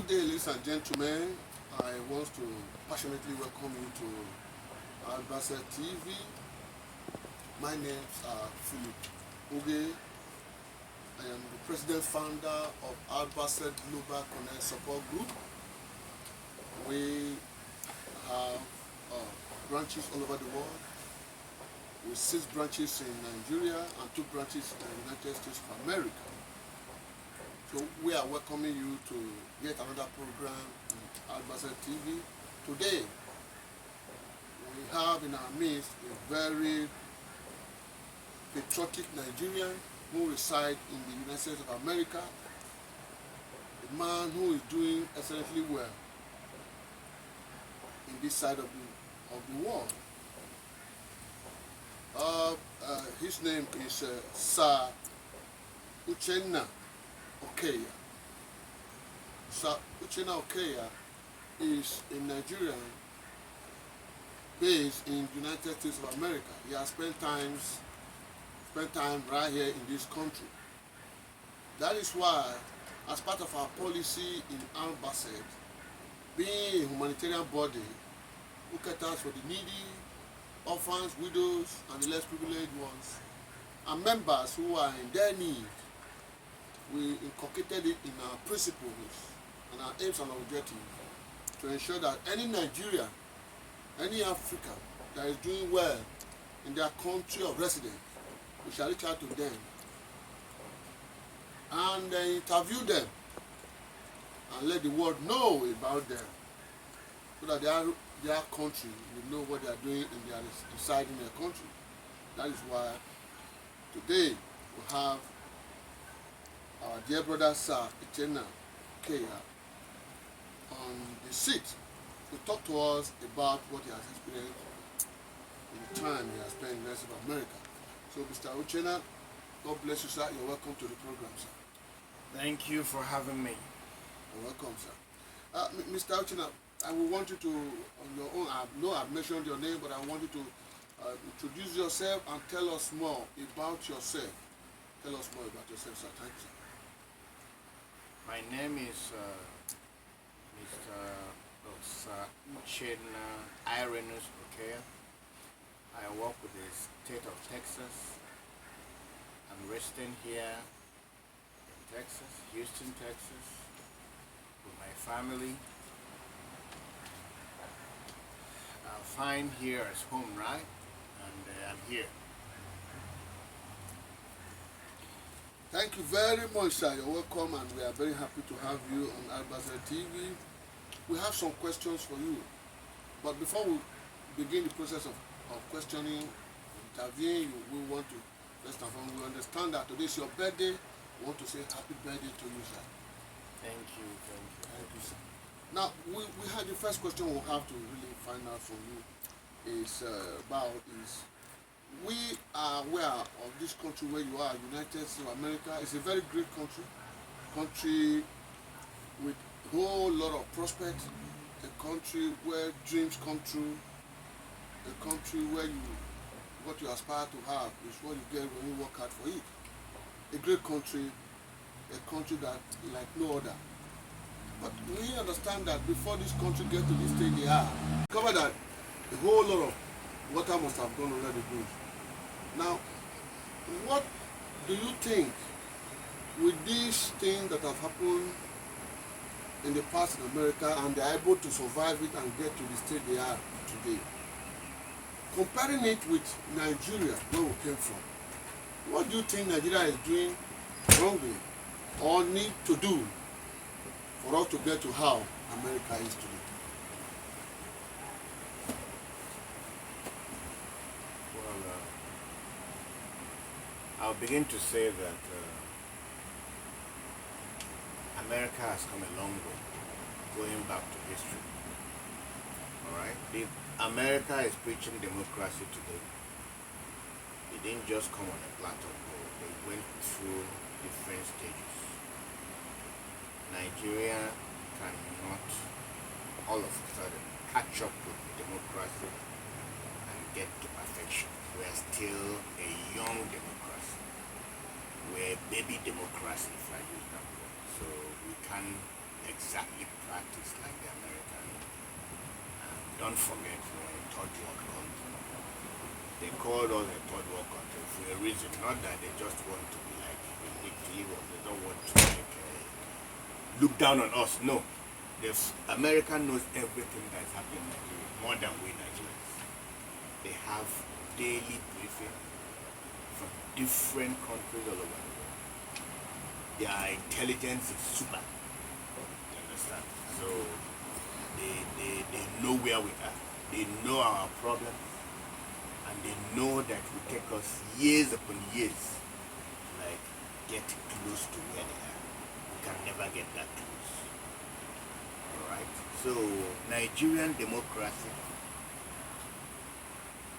day, ladies and gentlemen. I want to passionately welcome you to Albaset TV. My name is Philip Okeya. I am the president founder of Albaset Global Connect support group. We have branches all over the world, with 6 branches in Nigeria and 2 branches in the United States of America. So we are welcoming you to yet another program on Albaset TV. Today, we have in our midst a very patriotic Nigerian who resides in the United States of America, a man who is doing excellently well in this side of the world. His name is Sir Okeya. Sir Okeya is a Nigerian based in the United States of America. He has spent time right here in this country. That is why, as part of our policy in Albaset, being a humanitarian body who caters for the needy, orphans, widows, and the less privileged ones, and members who are in their need, we inculcated it in our principles and our aims and objectives to ensure that any Nigerian, any African that is doing well in their country of residence, we shall reach out to them and interview them and let the world know about them, so that their country will know what they are doing in their reside in their country. That is why today we have our dear brother Sir Okeya on the seat to talk to us about what he has experienced in the time he has spent in the rest of America. So, Mr. Okeya, God bless you, sir. You're welcome to the program, sir. Thank you for having me. You're welcome, sir. Mr. Okeya, I will want you to, on your own, I know I've mentioned your name, but I want you to introduce yourself and tell us more about yourself. Tell us more about yourself, sir. Thank you, sir. My name is Sir Irenus Okeya. I work with the state of Texas. I'm resident here in Texas, Houston, Texas, with my family. I find here as home, right? And I'm here. Thank you very much, sir. You're welcome, and we are very happy to have you on Albaset TV. We have some questions for you, but before we begin the process of questioning, interviewing you, we want to, first and foremost, we understand that today is your birthday. We want to say happy birthday to you, sir. Thank you. Thank you, sir. Now, we had the first question we'll have to really find out from you is we are aware of this country where you are, United States of America. It's a very great country with a whole lot of prospects, a country where dreams come true, a country where what you aspire to have is what you get when you work hard for it. A great country, a country that like no other. But we understand that before this country gets to this stage they are, cover that a whole lot of water must have gone under the bridge. Now, what do you think with these things that have happened in the past in America, and they are able to survive it and get to the state they are today? Comparing it with Nigeria, where we came from, what do you think Nigeria is doing wrongly or need to do for us to get to how America is today? I'll begin to say that America has come a long way, going back to history. Alright? America is preaching democracy today. It didn't just come on a platter of gold. They went through different stages. Nigeria cannot all of a sudden catch up with democracy and get to perfection. We are still a young democracy. We're a baby democracy, if I use that word. So we can exactly practice like the American. And don't forget, we're a third world country. They called us a third world country for a reason, not that they just want to be like uniquely, or they don't want to like look down on us. No, America knows everything that's happening in Nigeria more than we Nigerians. They have daily briefing from different countries all over the world. Their intelligence is super. You understand? So they know where we are. They know our problems, and they know that it will take us years upon years to like get close to where they are. We can never get that close. Alright? So Nigerian democracy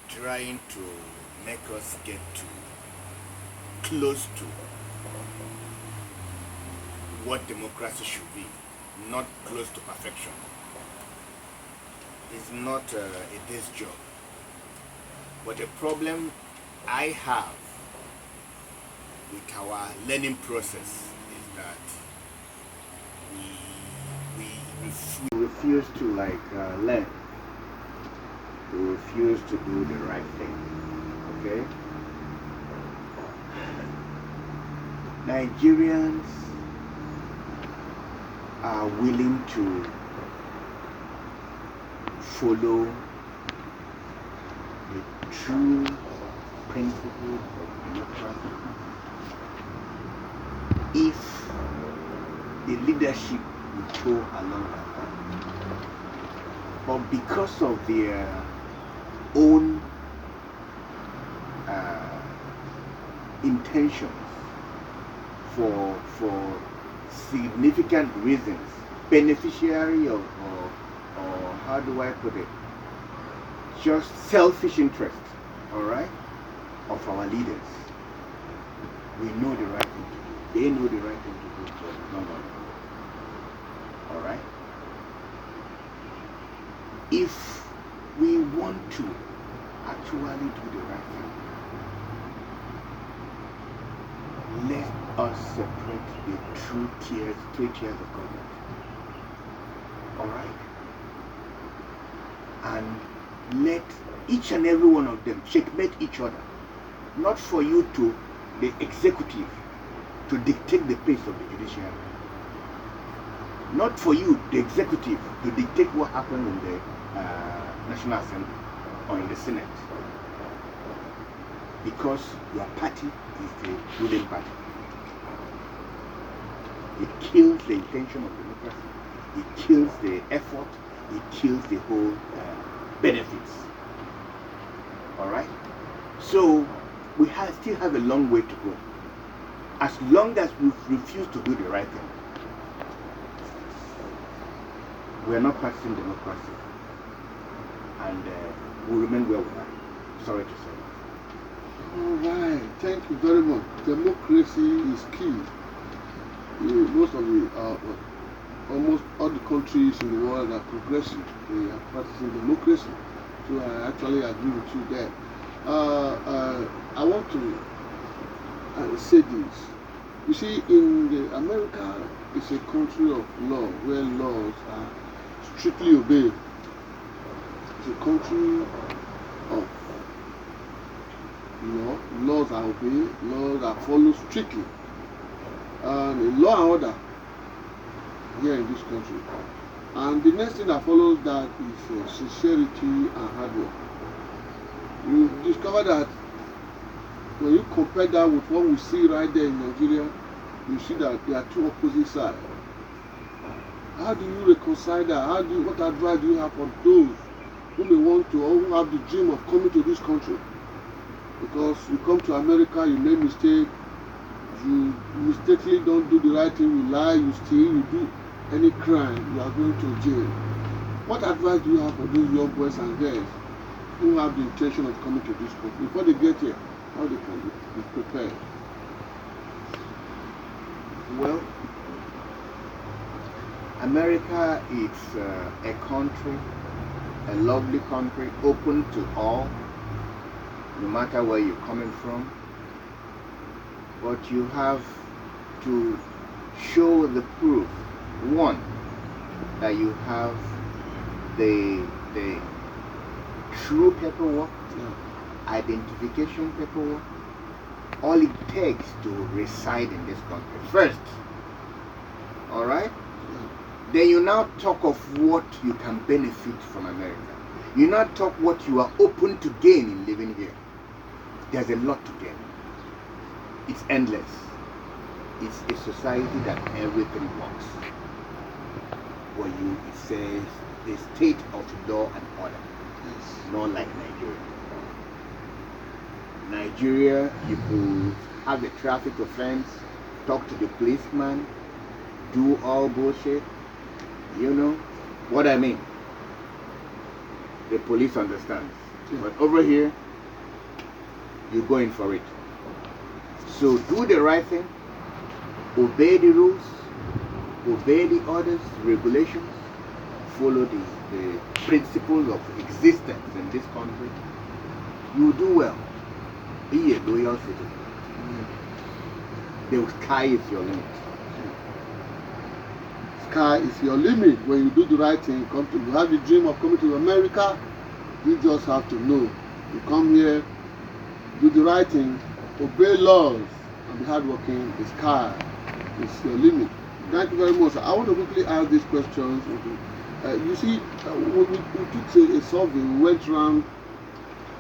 trying to make us get to close to what democracy should be, not close to perfection, is not a day's job. But a problem I have with our learning process is that we refuse to like learn. We refuse to do the right thing. Okay? Nigerians are willing to follow the true principles of democracy if the leadership will go along with that. But because of their own intentions, for significant reasons, beneficiary of, or how do I put it, just selfish interest, all right, of our leaders. We know the right thing to do. They know the right thing to do, so no one. All right. If we want to actually do the right thing, let us separate the three tiers of government. All right. And let each and every one of them checkmate each other. Not for you to, the executive, to dictate the pace of the judiciary. Not for you, the executive, to dictate what happens in the National Assembly or in the Senate. Because your party is the ruling party. It kills the intention of democracy. It kills the effort. It kills the whole benefits. All right. So we still have a long way to go. As long as we refuse to do the right thing, we are not practicing democracy, and we remain where we are. Sorry to say. All right, thank you very much. Democracy is key. Most of the, almost all the countries in the world are progressive. They are practicing democracy. So I actually agree with you there. I want to say this. You see, America is a country of law where laws are strictly obeyed. It's a country of laws are obeyed, laws are followed strictly, and law and order here in this country. And the next thing that follows that is sincerity and hard work. You discover that when you compare that with what we see right there in Nigeria, you see that there are two opposite sides. How do you reconcile that? What advice do you have for those who may want to, or who have the dream of coming to this country? Because you come to America, you make mistake, you mistakenly don't do the right thing, you lie, you steal, you do any crime, you are going to jail. What advice do you have for those young boys and girls who have the intention of coming to this country? Before they get here, how they can be prepared? Well, America is a country, a lovely country, open to all, no matter where you're coming from. But you have to show the proof. One, that you have the true paperwork, identification paperwork, all it takes to reside in this country first. All right? Then you now talk of what you can benefit from America. You now talk what you are open to gain in living here. There's a lot to gain. It's endless. It's a society that everything works. For you, it says a state of law and order. Yes. Not like Nigeria. Nigeria, you could have a traffic offense, talk to the policeman, do all bullshit. You know what I mean? The police understands. But over here, you're going for it. So do the right thing, obey the rules, obey the orders, regulations, follow the principles of existence in this country. You do well. Be a loyal citizen. The sky is your limit. Sky is your limit. When you do the right thing, you have the dream of coming to America, you just have to know. You come here, do the right thing, obey laws, and be hardworking. The sky is your limit. Thank you very much. I want to quickly ask these questions. You see, we took a survey, we went around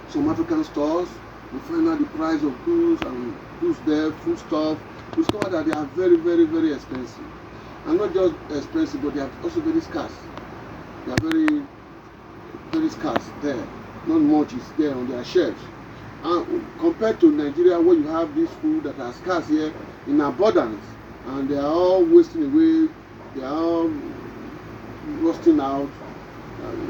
some African stores, we find out the price of goods and goods there, food stuff. We discover that they are very, very, very expensive. And not just expensive, but they are also very scarce. They are very, very scarce there. Not much is there on their shelves. And compared to Nigeria, where you have these food that are scarce here in abundance, and they are all wasting away, they are all rusting out.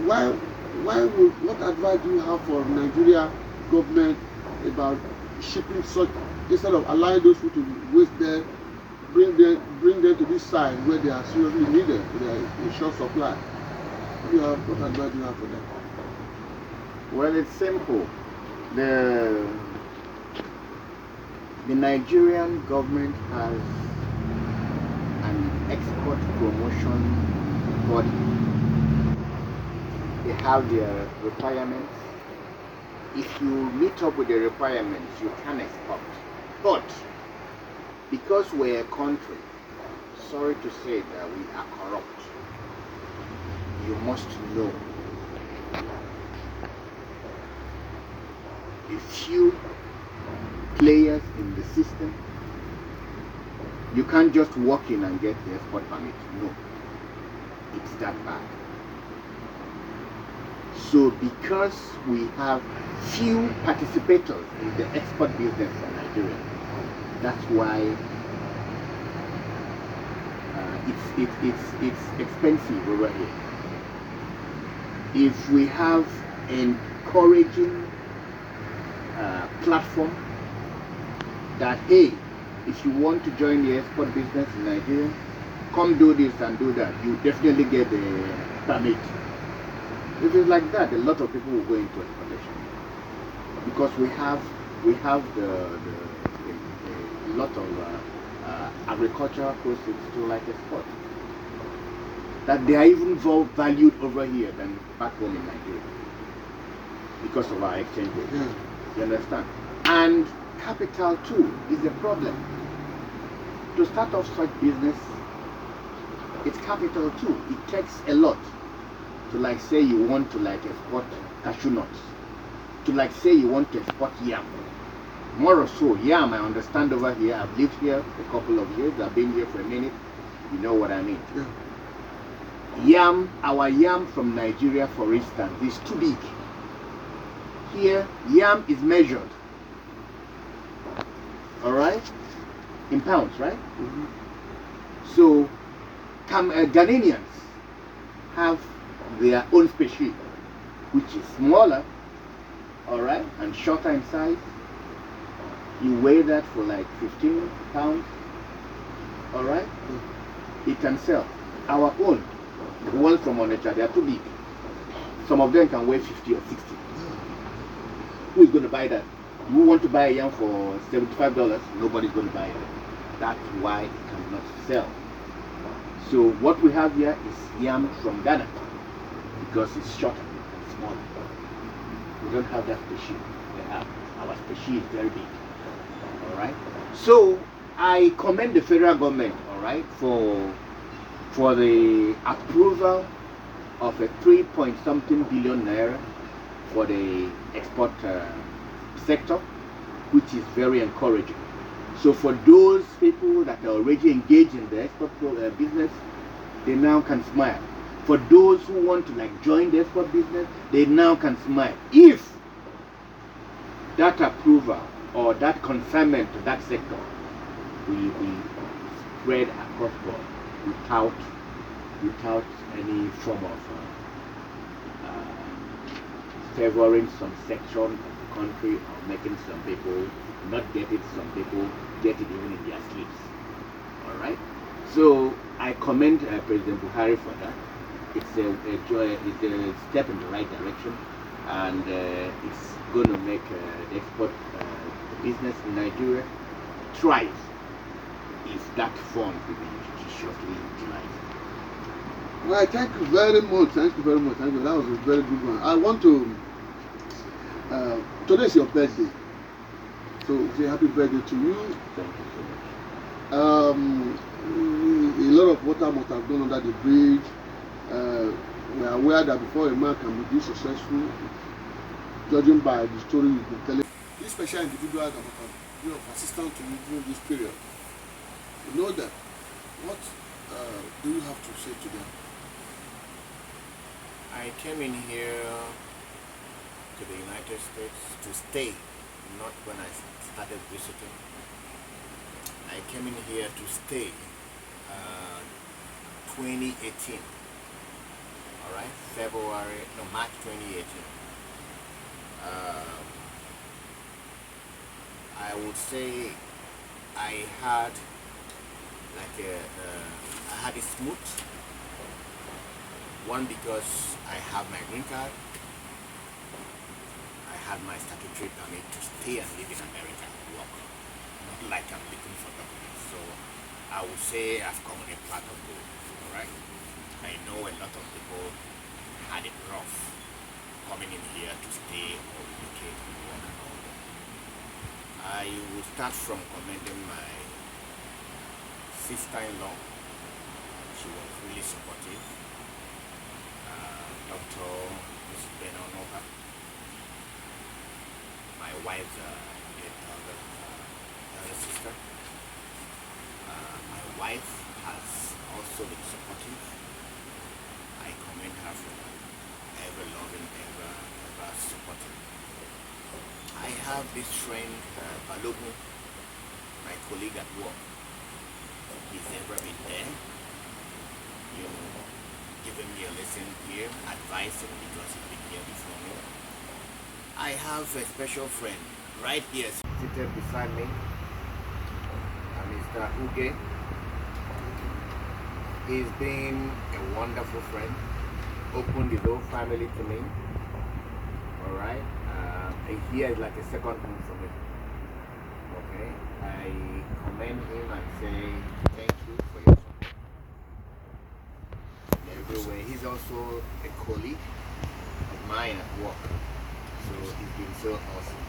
What advice do you have for Nigeria government about shipping such, instead of allowing those food to waste there, bring them to this side where they are seriously needed, they are in short supply? What advice do you have for them? Well, it's simple. The Nigerian government has an export promotion body. They have their requirements. If you meet up with the requirements, you can export. But because we're a country, sorry to say that we are corrupt, you must know a few players in the system. You can't just walk in and get the export permit. No, it's that bad. So because we have few participators in the export business in Nigeria, that's why it's expensive over here. If we have encouraging platform that, hey, if you want to join the export business in Nigeria, come do this and do that, you definitely get the permit. If it's like that, a lot of people will go into exportation because we have a lot of agricultural proceeds to like export that they are even more valued over here than back home in Nigeria because of our exchange rate. Yeah. You understand? And capital too is a problem. To start off such business, it's capital too. It takes a lot. To like say you want to like export cashew nuts. To like say you want to export yam. More or so, yam I understand over here. I've lived here for a couple of years. I've been here for a minute. You know what I mean? Yeah. Yam, our yam from Nigeria, for instance, is too big. Here, yam is measured. Alright? In pounds, right? Mm-hmm. So, Ghanaians have their own species, which is smaller, alright, and shorter in size. You weigh that for like 15 pounds, alright? It can sell. Our own, the ones from Onitsha, they are too big. Some of them can weigh 50 or 60. Who is going to buy that? You want to buy a yam for $75? Nobody's going to buy it. That's why it cannot sell. So what we have here is yam from Ghana because it's shorter and smaller. We don't have that species. Our species is very big. All right. So I commend the federal government, all right, for the approval of a 3 point something billion naira for the export sector, which is very encouraging. So for those people that are already engaged in the export business, they now can smile. For those who want to like join the export business, they now can smile. If that approval or that consignment to that sector we spread across board without any form of favoring some section of the country or making some people not get it, some people get it even in their sleeps. All right. So I commend President Buhari for that. It's a step in the right direction, and it's going to make the export business in Nigeria thrive if that fund will be judiciously utilized. Well, thank you very much. Thank you very much. Thank you. That was a very good one. I want to. Today is your birthday, so say happy birthday to you. Thank you so much. A lot of water must have gone under the bridge. We are aware that before a man can be this successful, judging by the story you've been telling, this special individual that can be of assistance to you during this period, you know that. What do you have to say to them? I came in here to the United States to stay, not when I started visiting. I came in here to stay 2018. All right, March 2018. I would say I had I had it smooth. One, because I have my green card. I had my statutory permit to stay and live in America and work. Not like I'm looking for documents. So I would say I've come on a part of gold. Alright? I know a lot of people had it rough coming in here to stay or relocate and work and all that. I will start from commending my sister-in-law. She was really supportive. Dr. Mrs. Benonoka, my wife's elder sister. My wife has also been supportive. I commend her for ever loving, ever supporting. I have this friend, Balogun, my colleague at work. He's never been there, you know, giving me a lesson here, advising because he's been here before me. I have a special friend right here seated beside me, Mr. Uge. He's been a wonderful friend, opened his whole family to me. Alright, here is like a second home for me. Okay, I commend him and say thank you for your support in every way. He's also a colleague of mine at work, so he's been so awesome.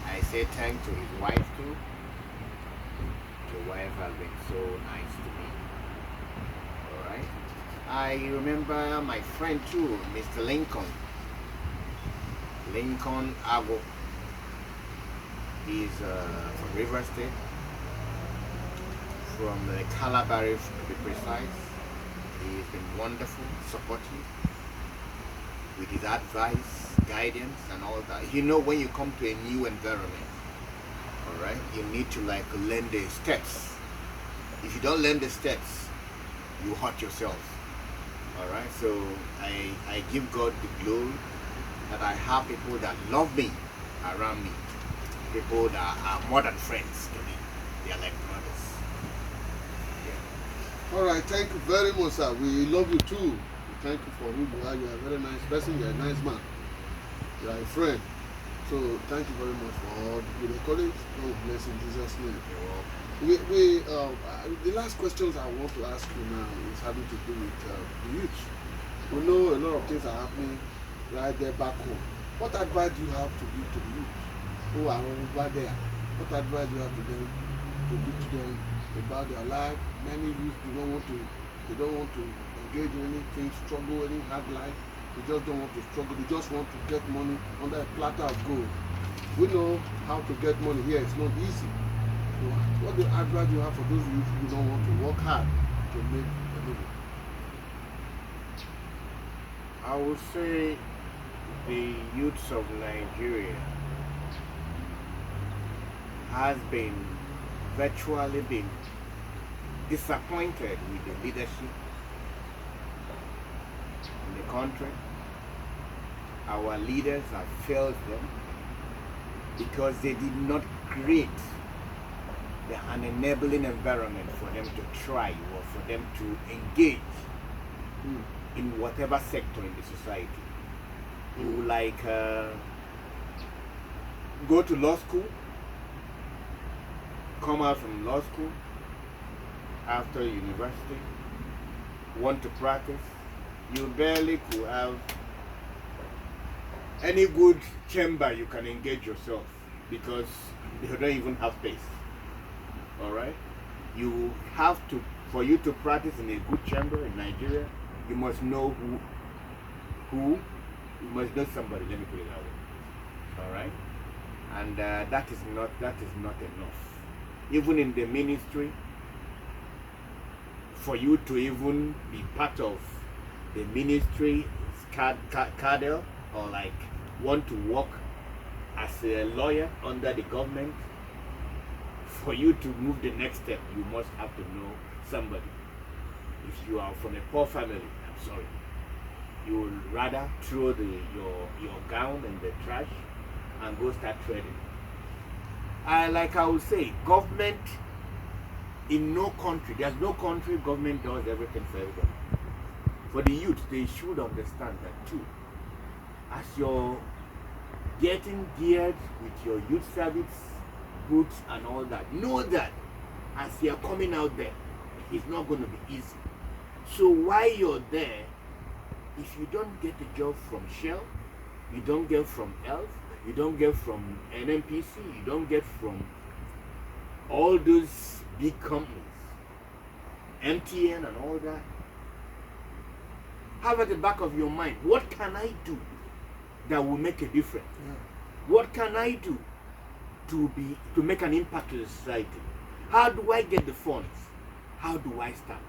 I say thank to his wife too. The wife has been so nice to me. Alright, I remember my friend too, Mr. Lincoln Ago. He's from River State, from the Calabari to be precise. He's been wonderful, supportive with his advice, guidance and all that. You know, when you come to a new environment, alright, you need to like learn the steps. If you don't learn the steps, you hurt yourself. Alright, so I give God the glory that I have people that love me around me. People that are more than friends to me. They are like brothers. Yeah. All right, thank you very much, sir. We love you too. Thank you for who you are. You are a very nice person. You are a nice man. You are a friend. So thank you very much for all the good colleagues. God bless in Jesus' name. You're welcome. The last questions I want to ask you now is having to do with the youth. We know a lot of things are happening right there back home. What advice do you have to give to the youth who are over there? What advice do you have to them to give to them about their life? Many youth they don't want to engage in anything, struggle, any hard life. They just don't want to struggle. They just want to get money under a platter of gold. We know how to get money here. It's not easy. So what the advice do you have for those youth who don't want to work hard to make a living? I would say the youths of Nigeria has been virtually been disappointed with the leadership in the country. Our leaders have failed them because they did not create an enabling environment for them to try or for them to engage in whatever sector in the society. You like go to law school, come out from law school after university, want to practice, you barely could have any good chamber you can engage yourself because you don't even have space. All right, you have to, for you to practice in a good chamber in Nigeria, you must know you must know somebody. Let me put it that way. All right, and that is not enough. Even in the ministry, for you to even be part of the ministry cadre or like want to work as a lawyer under the government, for you to move the next step, you must have to know somebody. If you are from a poor family, I'm sorry, you will rather throw your gown in the trash and go start trading. Like I would say, government in no country, there's no country government does everything for everybody. For the youth, they should understand that too. As you're getting geared with your youth service goods and all that, know that as you're coming out there, it's not going to be easy. So while you're there, if you don't get a job from Shell, you don't get from ELF, you don't get from NNPC, you don't get from all those big companies, MTN and all that, have at the back of your mind, what can I do that will make a difference? Yeah. What can I do to make an impact to the society? How do I get the funds? How do I start?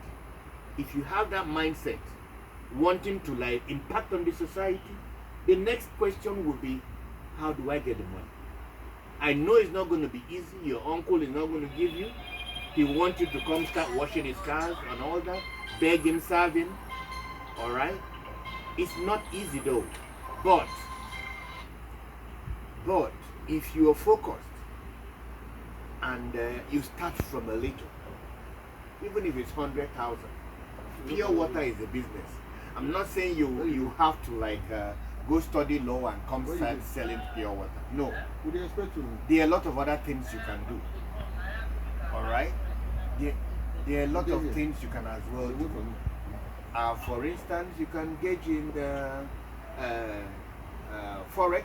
If you have that mindset, wanting to like impact on the society, the next question will be, how do I get the money? I know it's not going to be easy. Your uncle is not going to give you. He wants you to come start washing his cars and all that, beg him, serve him. All right? It's not easy though. But if you are focused and you start from a little, even if it's 100,000, pure water is a business. I'm not saying you have to like go study law and come start selling pure water. No. Would you expect to? There are a lot of other things you can do. All right? There are a lot of things you can as well do. For instance, you can engage in the forex.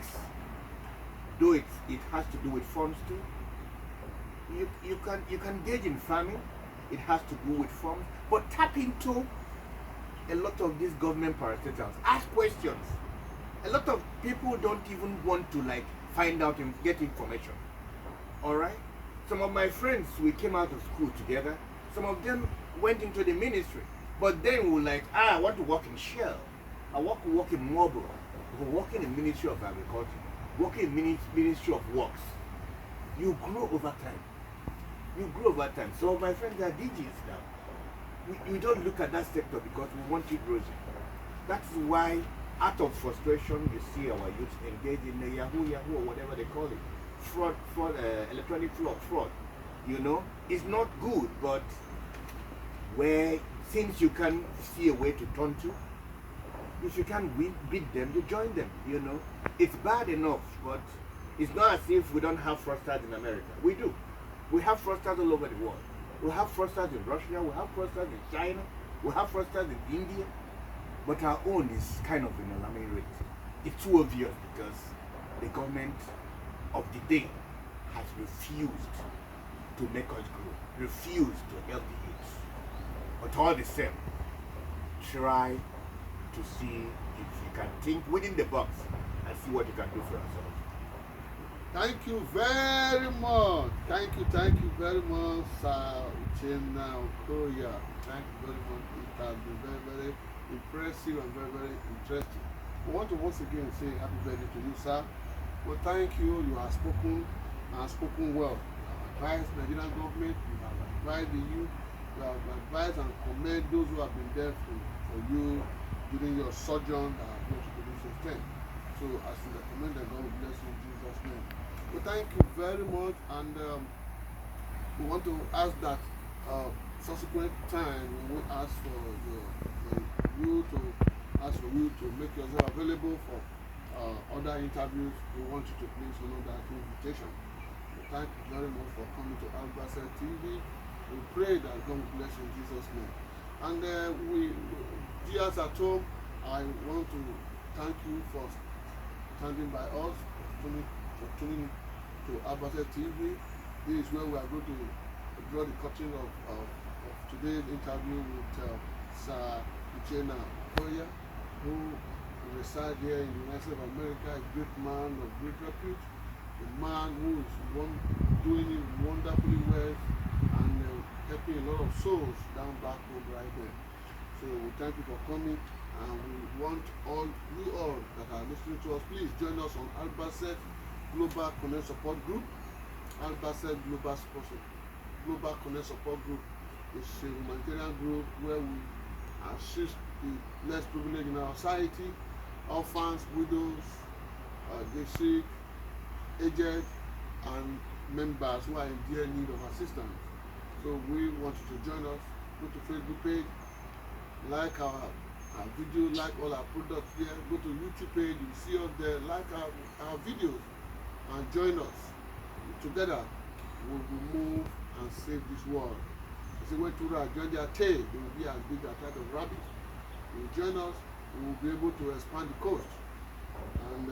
Though it has to do with funds too. You can engage in farming. It has to do with funds. But tap into a lot of these government parastatals. Ask questions. A lot of people don't even want to like find out and get information. All right. Some of my friends, we came out of school together. Some of them went into the ministry, but then we were like, I want to work in Shell. I want to work in Marlboro. I work in the Ministry of Agriculture. Work in Ministry of Works. You grow over time. You grow over time. Some of my friends are DJs now. We don't look at that sector because we want it rosy. That's why, out of frustration, you see our youth engage in the Yahoo or whatever they call it. Fraud, electronic fraud. You know, it's not good, but where since you can see a way to turn to, if you can beat them, you join them. You know, it's bad enough, but it's not as if we don't have fraudsters in America. We do. We have fraudsters all over the world. We have fraudsters in Russia, we have fraudsters in China, we have fraudsters in India, but our own is kind of an alarming rate. It's too obvious because the government of the day has refused to make us grow, refused to help the youth. But all the same, try to see if you can think within the box and see what you can do for yourself. Thank you very much. Thank you very much, Sir Uchenna Okeya. Thank you very much. It has been very, very impressive and very, very interesting. I want to once again say happy birthday to you, sir. Well, thank you. You have spoken and spoken well. You have advised the Nigerian government, you have advised the youth, you have advised and commend those who have been there for you during your sojourn that have gone to the extent. So as you recommend them, God will bless you in Jesus' name. Well, thank you very much, and we want to ask that subsequent time when we ask for you to make yourself available for other interviews, we want you to please honor that invitation. So thank you very much for coming to Albaset TV. We pray that God will bless you in Jesus' name. And dears at home, I want to thank you for standing by us, for tuning to Albaset TV. This is where we are going to draw the curtain of today's interview with Sir Uchenna Okeya, who resides here in the United States of America, a great man of great repute, a man who is doing it wonderfully well and helping a lot of souls down back home right there. So we thank you for coming, and we want you all that are listening to us, please join us on Albaset Global Connect Support Group. Albaset Global Connect Support Group is a humanitarian group where we assist the less privileged in our society, orphans, widows, the sick, aged, and members who are in dear need of assistance. So we want you to join us. Go to Facebook page, like our video, like all our products there. Go to YouTube page, you see us there, like our videos, and join us. Together, we will move and save this world. They say when two rats join their tail, they will be as big as that of rabbit. You will join us, we will be able to expand the coast, and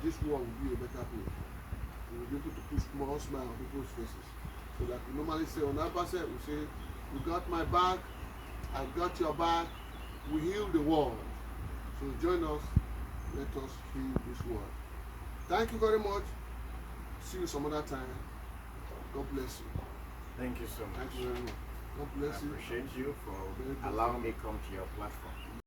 this world will be a better place. We will be able to put more smile on people's faces. So that we normally say on Albaset, we say, you got my back, I got your back, we heal the world. So join us, let us heal this world. Thank you very much. See you some other time. God bless you. Thank you so much. Thank you very much. God bless you. I appreciate you for allowing me to come to your platform.